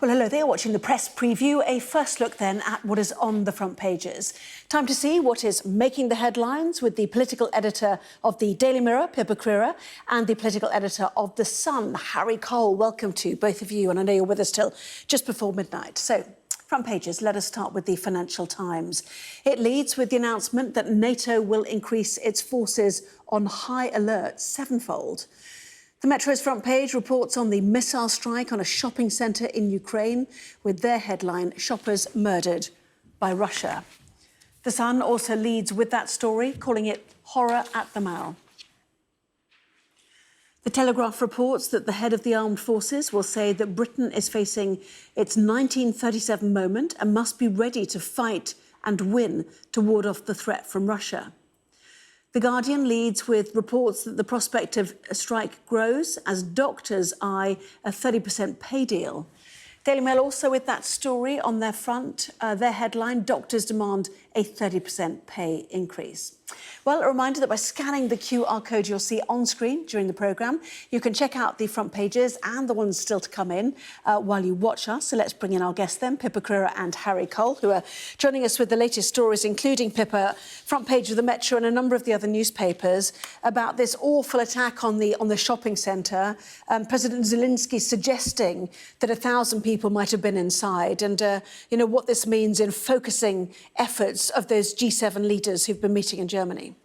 Well, hello there, watching the press preview. A first look then at what is on the front pages. Time to see what is making the headlines with the political editor of the Daily Mirror, Pippa Crerar, and the political editor of The Sun, Harry Cole. Welcome to both of you, and I know you're with us till just before midnight. So, front pages, let us start with the Financial Times. It leads with the announcement that NATO will increase its forces on high alert sevenfold. The Metro's front page reports on the missile strike on a shopping centre in Ukraine, with their headline, "Shoppers Murdered by Russia." The Sun also leads with that story, calling it horror at the Mall. The Telegraph reports that the head of the armed forces will say that Britain is facing its 1937 moment and must be ready to fight and win to ward off the threat from Russia. The Guardian leads with reports that the prospect of a strike grows as doctors eye a 30% pay deal. Daily Mail also with that story on their front, their headline, "Doctors demand a 30% pay increase." Well, a reminder that by scanning the QR code you'll see on screen during the programme, you can check out the front pages and the ones still to come in while you watch us. So let's bring in our guests then, Pippa Crerar and Harry Cole, who are joining us with the latest stories, including, Pippa, front page of the Metro and a number of the other newspapers about this awful attack on the shopping centre. President Zelensky suggesting that 1,000 people might have been inside, and what this means in focusing efforts of those G7 leaders who've been meeting in Germany.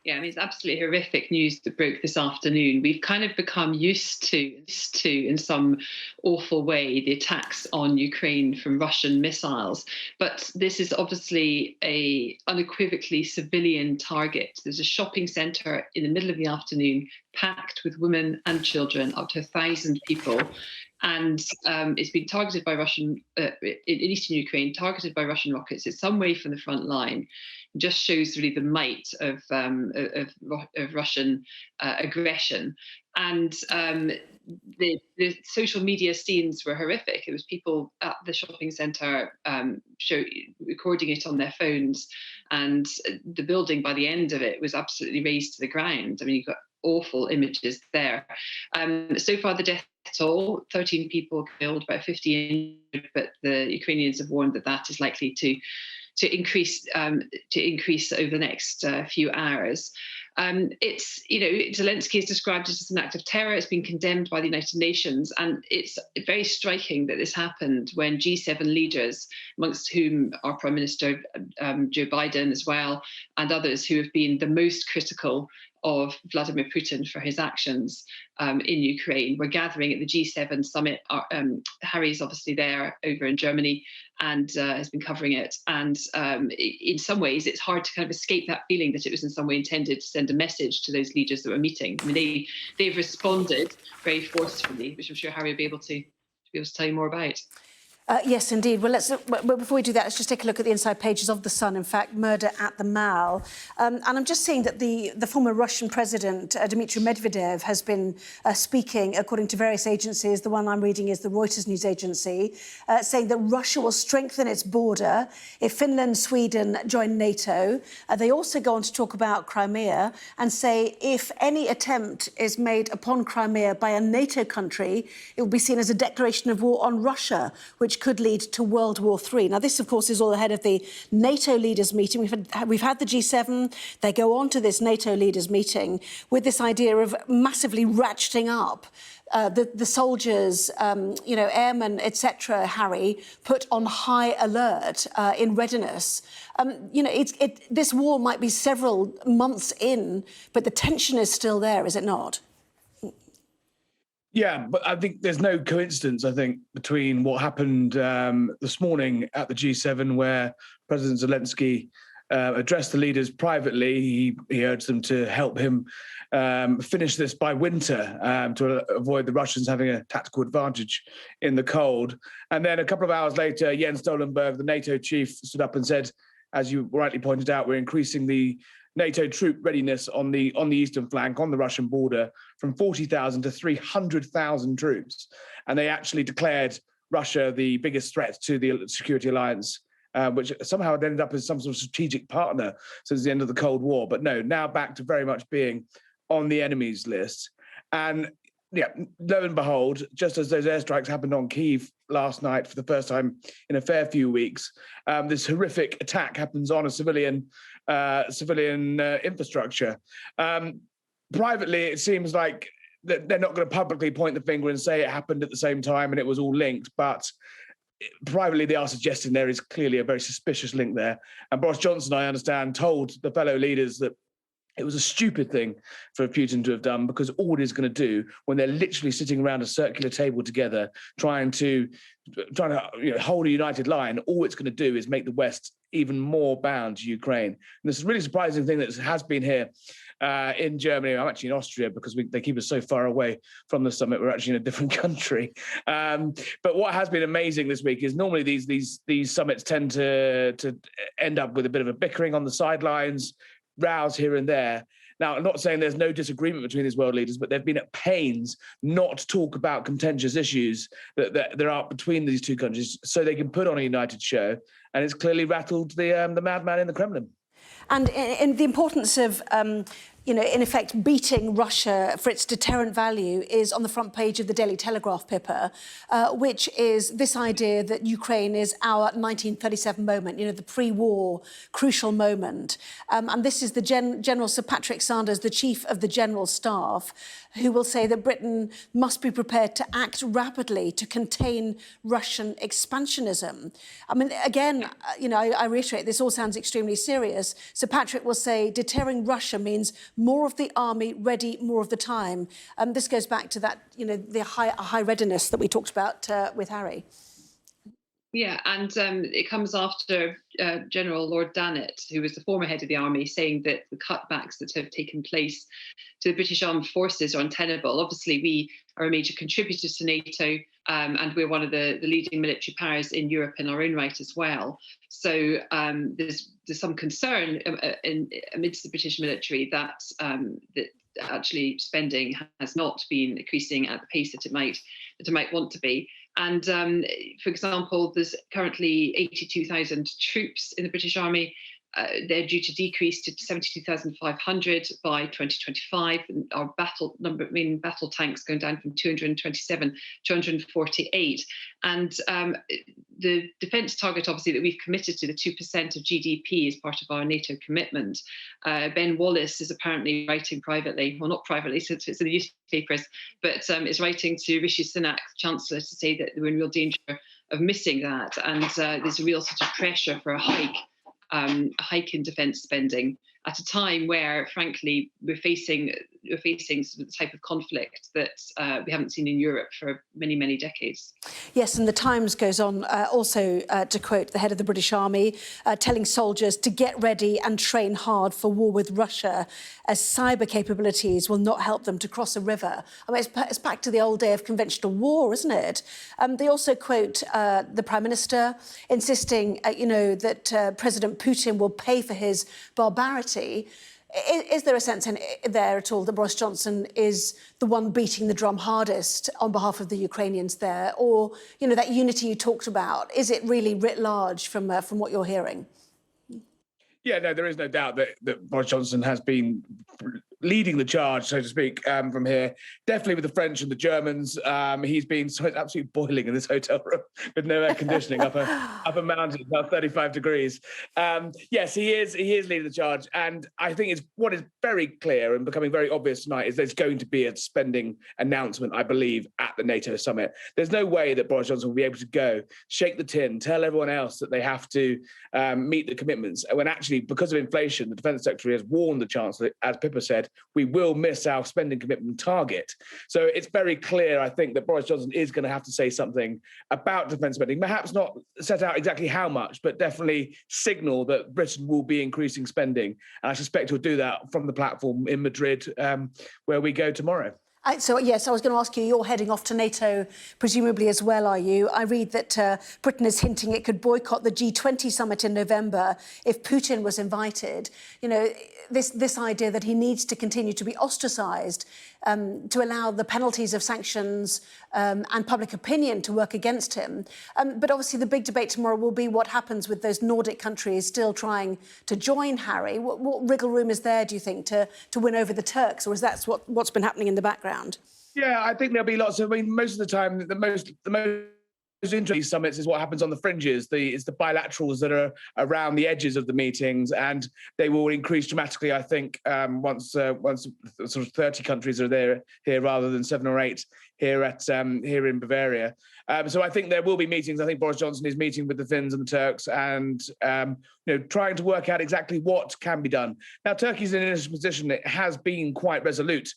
Yeah, I mean, it's absolutely horrific news that broke this afternoon. We've kind of become used to, in some awful way, the attacks on Ukraine from Russian missiles. But this is obviously a unequivocally civilian target. There's a shopping centre in the middle of the afternoon packed with women and children, up to 1,000 people. And it's been targeted by Russian, in eastern Ukraine, targeted by Russian rockets. It's some way from the front line. It just shows really the might of Russian aggression. And the social media scenes were horrific. It was people at the shopping centre recording it on their phones, and the building by the end of it was absolutely razed to the ground. I mean, you've got awful images there. So far, the death toll, 13 people killed, about 50 injured, but the Ukrainians have warned that that is likely to increase over the next few hours. Zelensky has described it as an act of terror. It's been condemned by the United Nations, and it's very striking that this happened when G7 leaders, amongst whom our Prime Minister Joe Biden as well, and others who have been the most critical of Vladimir Putin for his actions in Ukraine, we're gathering at the G7 summit. Harry's obviously there over in Germany and has been covering it. And in some ways, it's hard to kind of escape that feeling that it was in some way intended to send a message to those leaders that were meeting. I mean, they've responded very forcefully, which I'm sure Harry will be able to tell you more about. Yes, indeed. Well, before we do that, let's just take a look at the inside pages of The Sun. In fact, murder at the Mall. And I'm just seeing that the former Russian president, Dmitry Medvedev, has been speaking, according to various agencies. The one I'm reading is the Reuters news agency, saying that Russia will strengthen its border if Finland, Sweden join NATO. They also go on to talk about Crimea and say if any attempt is made upon Crimea by a NATO country, it will be seen as a declaration of war on Russia, which could lead to World War III. Now, this, of course, is all ahead of the NATO leaders meeting. We've had the G7. They go on to this NATO leaders meeting with this idea of massively ratcheting up the soldiers, airmen, etc., Harry, put on high alert in readiness. This war might be several months in, but the tension is still there, is it not? Yeah, but I think there's no coincidence, between what happened this morning at the G7, where President Zelensky addressed the leaders privately. He urged them to help him finish this by winter to avoid the Russians having a tactical advantage in the cold. And then a couple of hours later, Jens Stoltenberg, the NATO chief, stood up and said, as you rightly pointed out, we're increasing the NATO troop readiness on the eastern flank, on the Russian border, from 40,000 to 300,000 troops. And they actually declared Russia the biggest threat to the security alliance, which somehow had ended up as some sort of strategic partner since the end of the Cold War. But no, now back to very much being on the enemy's list. And yeah, lo and behold, just as those airstrikes happened on Kyiv last night for the first time in a fair few weeks, this horrific attack happens on a civilian infrastructure. Privately, it seems like they're not going to publicly point the finger and say it happened at the same time and it was all linked, but privately they are suggesting there is clearly a very suspicious link there. And Boris Johnson, I understand, told the fellow leaders that it was a stupid thing for Putin to have done, because all it is going to do when they're literally sitting around a circular table together, trying to hold a united line, all it's going to do is make the West even more bound to Ukraine. And this is a really surprising thing that has been here in Germany. I'm actually in Austria because they keep us so far away from the summit. We're actually in a different country. But what has been amazing this week is normally these summits tend to end up with a bit of a bickering on the sidelines, rows here and there. Now, I'm not saying there's no disagreement between these world leaders, but they've been at pains not to talk about contentious issues that there are between these two countries, so they can put on a united show. And it's clearly rattled the madman in the Kremlin. And in the importance of, in effect, beating Russia for its deterrent value is on the front page of the Daily Telegraph, Pippa, which is this idea that Ukraine is our 1937 moment, the pre-war crucial moment. And this is the General Sir Patrick Sanders, the Chief of the General Staff, who will say that Britain must be prepared to act rapidly to contain Russian expansionism. I mean, again, I reiterate, this all sounds extremely serious. Sir Patrick will say deterring Russia means more of the army ready more of the time. This goes back to that, the high readiness that we talked about with Harry. Yeah, and it comes after General Lord Dannatt, who was the former head of the army, saying that the cutbacks that have taken place to the British Armed Forces are untenable. Obviously, we are a major contributor to NATO, and we're one of the leading military powers in Europe in our own right as well. So there's some concern amidst the British military that actually spending has not been increasing at the pace that it might want to be. And for example, there's currently 82,000 troops in the British Army. They're due to decrease to 72,500 by 2025. And our main battle tanks going down from 227 to 148. And the defence target, obviously, that we've committed to, the 2% of GDP, is part of our NATO commitment. Ben Wallace is apparently writing privately, well, not privately, since it's in the newspapers, but is writing to Rishi Sunak, Chancellor, to say that we're in real danger of missing that. And there's a real sort of pressure for a hike in defence spending at a time where, frankly, we're facing the type of conflict that we haven't seen in Europe for many, many decades. Yes, and the Times goes on also to quote the head of the British Army, telling soldiers to get ready and train hard for war with Russia, as cyber capabilities will not help them to cross a river. I mean, it's back to the old day of conventional war, isn't it? They also quote the Prime Minister insisting, that President Putin will pay for his barbarity. Is there a sense in there at all that Boris Johnson is the one beating the drum hardest on behalf of the Ukrainians there? Or, that unity you talked about, is it really writ large from what you're hearing? Yeah, no, there is no doubt that Boris Johnson has been leading the charge, so to speak, from here. Definitely with the French and the Germans. He's been it's absolutely boiling in this hotel room with no air conditioning up a mountain, about 35 degrees. Yes, he is leading the charge. And I think what is very clear and becoming very obvious tonight is there's going to be a spending announcement, I believe, at the NATO summit. There's no way that Boris Johnson will be able to go, shake the tin, tell everyone else that they have to meet the commitments, when actually, because of inflation, the Defence Secretary has warned the Chancellor, as Pippa said, we will miss our spending commitment target. So it's very clear, I think, that Boris Johnson is going to have to say something about defence spending, perhaps not set out exactly how much, but definitely signal that Britain will be increasing spending. And I suspect he'll do that from the platform in Madrid, where we go tomorrow. So, yes, I was going to ask you, you're heading off to NATO, presumably as well, are you? I read that Britain is hinting it could boycott the G20 summit in November if Putin was invited. This idea that he needs to continue to be ostracised to allow the penalties of sanctions and public opinion to work against him. But obviously the big debate tomorrow will be what happens with those Nordic countries still trying to join Harry. What wriggle room is there, do you think, to win over the Turks, or is that what's been happening in the background? Yeah, I think there'll be lots of. I mean, most of the time, the most interesting summits is what happens on the fringes. It's the bilaterals that are around the edges of the meetings, and they will increase dramatically. I think once sort of 30 countries are there here rather than 7 or 8 here here in Bavaria. So I think there will be meetings. I think Boris Johnson is meeting with the Finns and the Turks, and trying to work out exactly what can be done. Now, Turkey's in a position that has been quite resolute.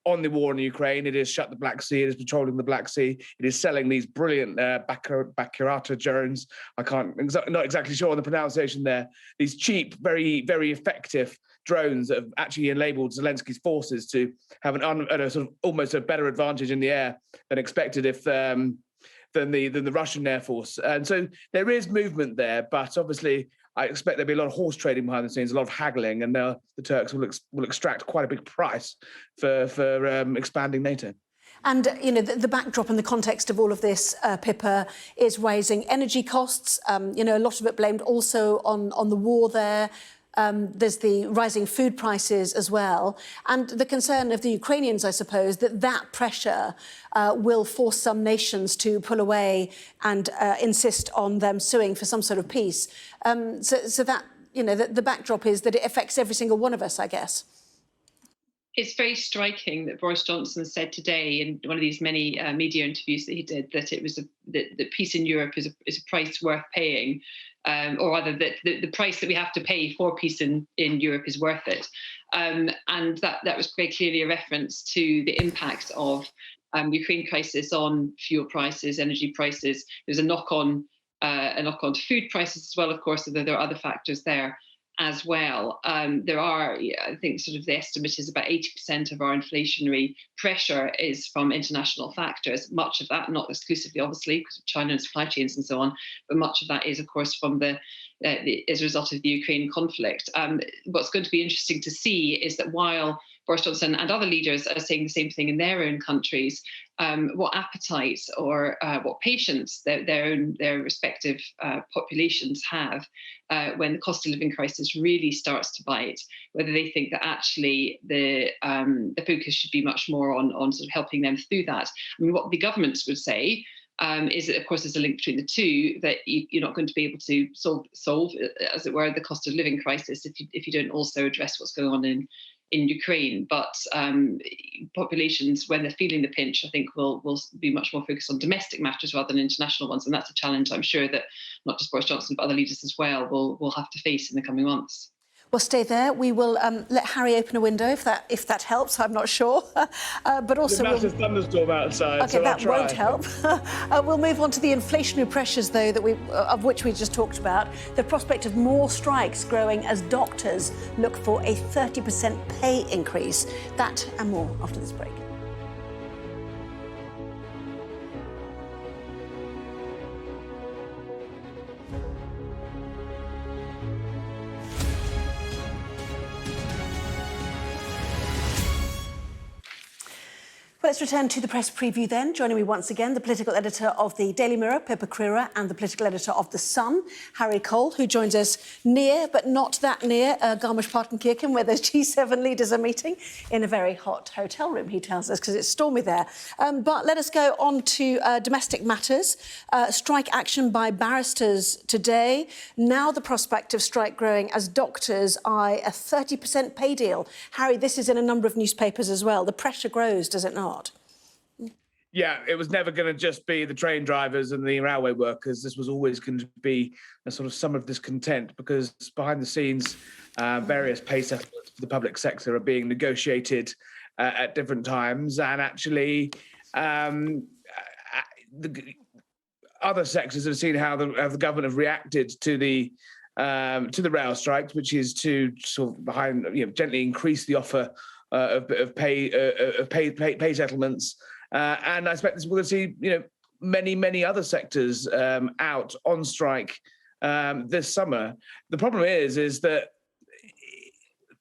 On the war in Ukraine. It has shut the Black Sea. It is patrolling the Black Sea. It is selling these brilliant Bakirata drones. Not exactly sure on the pronunciation there. These cheap, very, very effective drones that have actually enabled Zelensky's forces to have a sort of almost a better advantage in the air than expected than the Russian Air Force. And so there is movement there, but obviously I expect there'll be a lot of horse trading behind the scenes, a lot of haggling, and the Turks will extract quite a big price for expanding NATO. And, the backdrop and the context of all of this, Pippa, is rising energy costs. A lot of it blamed also on the war there. There's the rising food prices as well. And the concern of the Ukrainians, I suppose, that pressure will force some nations to pull away and insist on them suing for some sort of peace. So that, the backdrop is that it affects every single one of us, I guess. It's very striking that Boris Johnson said today in one of these many media interviews that he did that it was that peace in Europe is a price worth paying, or rather that the price that we have to pay for peace in Europe is worth it. And that was very clearly a reference to the impact of Ukraine crisis on fuel prices, energy prices. There's a knock-on to food prices as well, of course, so there are other factors there as well. There are, I think, sort of the estimate is about 80% of our inflationary pressure is from international factors. Much of that, not exclusively, obviously, because of China and supply chains and so on, but much of that is, of course, from as a result of the Ukraine conflict. What's going to be interesting to see is that while Boris Johnson and other leaders are saying the same thing in their own countries, what appetite or what patience their respective populations have when the cost of living crisis really starts to bite, whether they think that actually the focus should be much more on sort of helping them through that. I mean, what the governments would say is that, of course, there's a link between the two, that you're not going to be able to solve, as it were, the cost of living crisis if you don't also address what's going on in Ukraine. But populations, when they're feeling the pinch, I think will be much more focused on domestic matters rather than international ones. And that's a challenge I'm sure that not just Boris Johnson, but other leaders as well will have to face in the coming months. Well, stay there. We will let Harry open a window if that helps. I'm not sure, but also there's a massive thunderstorm outside. Okay, so that won't help. We'll move on to the inflationary pressures, though, of which we just talked about. The prospect of more strikes growing as doctors look for a 30% pay increase. That and more after this break. Let's return to the press preview then. Joining me once again, the political editor of the Daily Mirror, Pippa Crerar, and the political editor of The Sun, Harry Cole, who joins us near, but not that near, Garmisch-Partenkirchen, where those G7 leaders are meeting, in a very hot hotel room, he tells us, because it's stormy there. But let us go on to domestic matters. Strike action by barristers today. Now the prospect of strike growing as doctors eye a 30% pay deal. Harry, this is in a number of newspapers as well. The pressure grows, does it not? Yeah, it was never going to just be the train drivers and the railway workers. This was always going to be a sort of summer of discontent, because behind the scenes, various pay settlements for the public sector are being negotiated at different times, and actually the other sectors have seen how the government have reacted to the rail strikes, which is to sort of gently increase the offer of pay settlements. And I expect we're going to see, many other sectors out on strike this summer. The problem is that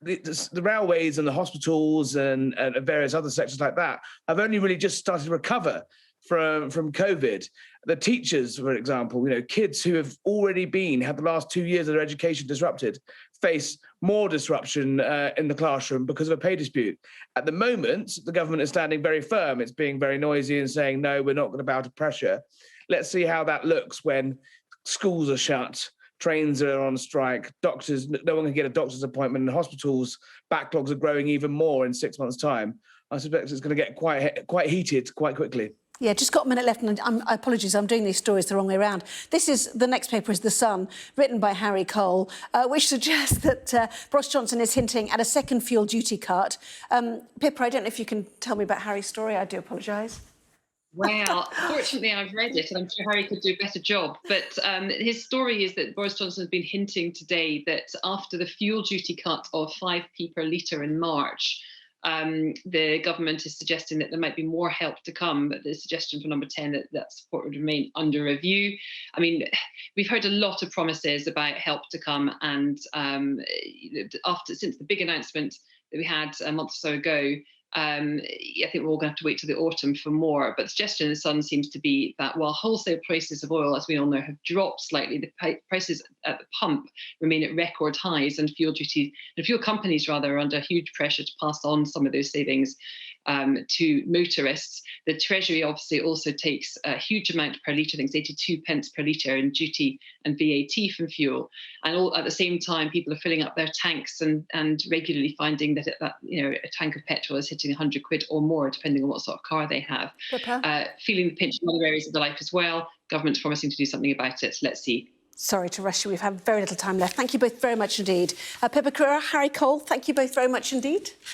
the railways and the hospitals and various other sectors like that have only really just started to recover from COVID. The teachers, for example, kids who have already had the last 2 years of their education disrupted, face more disruption in the classroom because of a pay dispute. At the moment, the government is standing very firm. It's being very noisy and saying, no, we're not going to bow to pressure. Let's see how that looks when schools are shut, trains are on strike, doctors, no one can get a doctor's appointment, and hospitals' backlogs are growing even more in 6 months' time. I suspect it's going to get quite heated quite quickly. Yeah, just got a minute left, and apologies, I'm doing these stories the wrong way around. The next paper is The Sun, written by Harry Cole, which suggests that Boris Johnson is hinting at a second fuel duty cut. Pippa, I don't know if you can tell me about Harry's story. I do apologise. Well, fortunately, I've read it, and I'm sure Harry could do a better job. But his story is that Boris Johnson has been hinting today that after the fuel duty cut of 5p per litre in March, the government is suggesting that there might be more help to come. But the suggestion for number 10 that support would remain under review. I mean, we've heard a lot of promises about help to come, and since the big announcement that we had a month or so ago, I think we're all going to have to wait till the autumn for more. But the suggestion in the Sun seems to be that while wholesale prices of oil, as we all know, have dropped slightly, the prices at the pump remain at record highs, and fuel companies rather are under huge pressure to pass on some of those savings to motorists. The Treasury obviously also takes a huge amount per litre, I think it's 82 pence per litre in duty and VAT from fuel. And all at the same time, people are filling up their tanks and regularly finding that a tank of petrol is hitting 100 quid or more, depending on what sort of car they have. Feeling the pinch in other areas of their life as well. Government's promising to do something about it. Let's see. Sorry to rush you. We've had very little time left. Thank you both very much indeed. Pippa Crerar, Harry Cole, thank you both very much indeed.